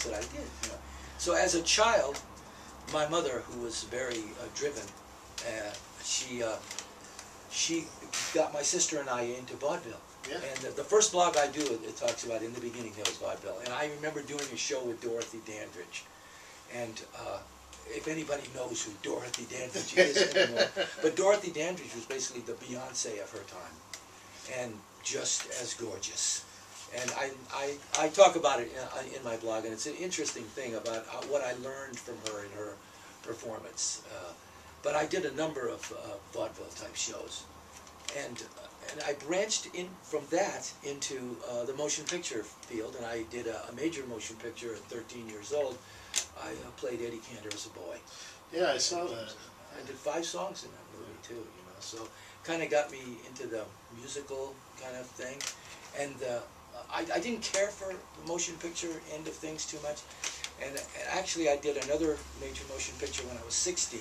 things that I did. You know. So as a child, my mother, who was very driven, she got my sister and I into vaudeville. Yeah. And the first blog I do, it talks about in the beginning there was vaudeville. And I remember doing a show with Dorothy Dandridge. And if anybody knows who Dorothy Dandridge is anymore, but Dorothy Dandridge was basically the Beyonce of her time, and just as gorgeous. And I talk about it in my blog, and it's an interesting thing about what I learned from her in her performance. But I did a number of vaudeville type shows, and I branched in from that into the motion picture field, and I did a major motion picture at 13 years old. I played Eddie Cantor as a boy. Yeah, I saw that. I did 5 songs in that movie too, you know. So kind of got me into the musical kind of thing, and I didn't care for the motion picture end of things too much. And actually, I did another major motion picture when I was 16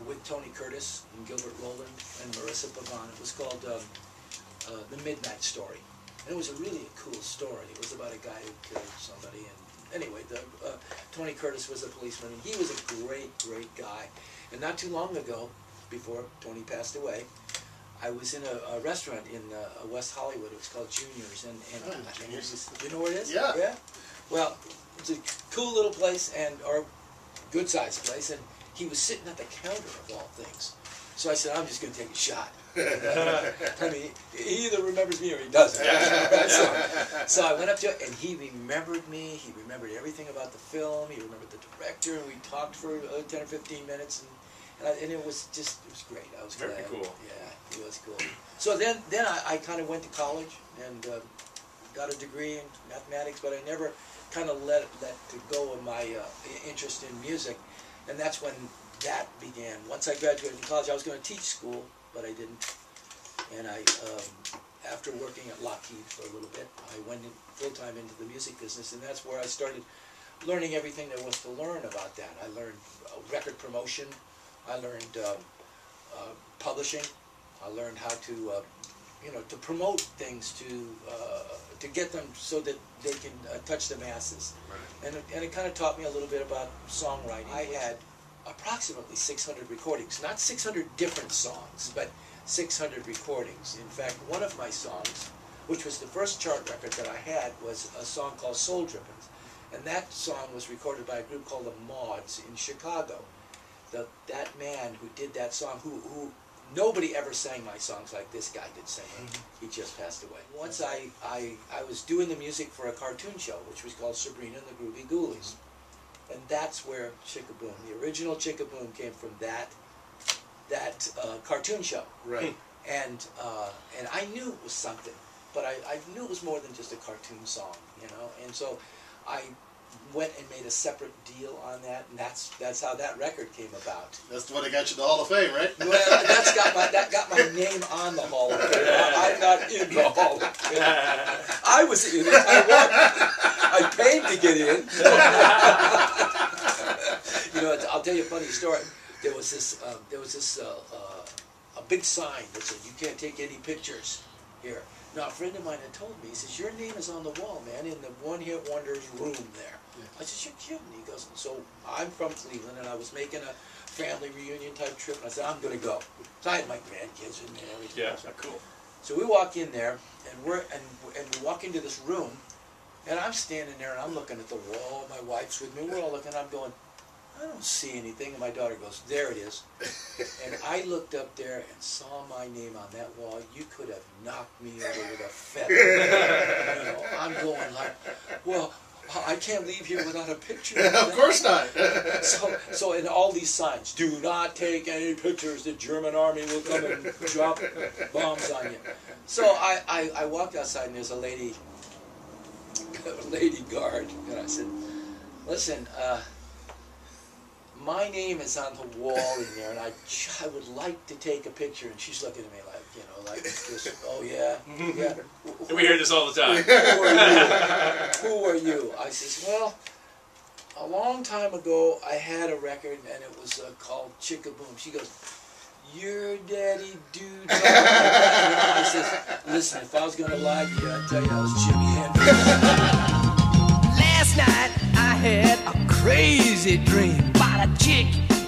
with Tony Curtis and Gilbert Roland and Marissa Pavon. It was called The Midnight Story. And it was a really cool story. It was about a guy who killed somebody. And anyway, Tony Curtis was a policeman, and he was a great, great guy. And not too long ago, before Tony passed away, I was in a restaurant in West Hollywood. It was called Junior's, and it was, you know where it is? Yeah. Yeah. Well, it's a cool little place, or good sized place, and he was sitting at the counter of all things. So I said, I'm just going to take a shot. I mean, he either remembers me or he doesn't. So I went up to it, and he remembered me. He remembered everything about the film. He remembered the director, and we talked for 10 or 15 minutes, and it was great. I was very glad. cool. Yeah, it was cool. So then I kind of went to college and got a degree in mathematics, but I never kind of let go of my interest in music, and that's when that began. Once I graduated from college, I was going to teach school, but I didn't. And after working at Lockheed for a little bit, I went full-time into the music business, and that's where I started learning everything there was to learn about that. I learned record promotion. I learned publishing. I learned how to, to promote things to get them so that they can touch the masses. Right. And it kind of taught me a little bit about songwriting. I had approximately 600 recordings, not 600 different songs, but 600 recordings. In fact, one of my songs, which was the first chart record that I had, was a song called Soul Drippings. And that song was recorded by a group called the Mods in Chicago. That man who did that song, who nobody ever sang my songs like this guy did sing it. He just passed away. Once I was doing the music for a cartoon show, which was called Sabrina and the Groovy Ghoulies. And that's where Chickaboom, the original Chickaboom, came from that cartoon show. Right. And I knew it was something, but I knew it was more than just a cartoon song, you know. And so I went and made a separate deal on that, and that's how that record came about. That's the one that got you the Hall of Fame, right? Well, that got my name on the Hall of Fame. I'm not in the Hall of Fame. I was in it. I paid to get in. I'll tell you a funny story. There was this a big sign that said, "You can't take any pictures here." Now, a friend of mine had told me, he says, "Your name is on the wall, man, in the One Hit Wonders room there." Yeah. I said, "You're kidding." He goes, so I'm from Cleveland, and I was making a family reunion type trip, and I said, "I'm going to go." So I had my grandkids with me and everything. Yeah, cool. So we walk in there, and we walk into this room, and I'm standing there, and I'm looking at the wall. My wife's with me. We're all looking. I'm going, I don't see anything. And my daughter goes, "There it is." And I looked up there and saw my name on that wall. You could have knocked me over with a feather. I'm going like, well, I can't leave here without a picture. Of course not. So in all these signs, do not take any pictures. The German army will come and drop bombs on you. So I walked outside, and there's a lady guard, and I said, "Listen, my name is on the wall in there, and I would like to take a picture." And she's looking at me like just, "Oh yeah, yeah." We hear this all the time. Who are you? I says, "Well, a long time ago, I had a record, and it was called Chickaboom." She goes, "Your daddy Dewdrop." I says, "Listen, if I was going to lie to you, I'd tell you I was Jimi Hendrix." Last night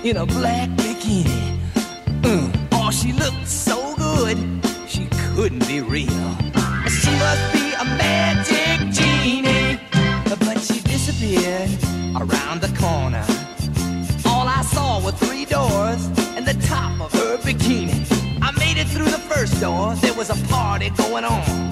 in a black bikini. Oh, she looked so good, she couldn't be real. She must be a magic genie, but she disappeared around the corner. All I saw were 3 doors and the top of her bikini. I made it through the first door, there was a party going on.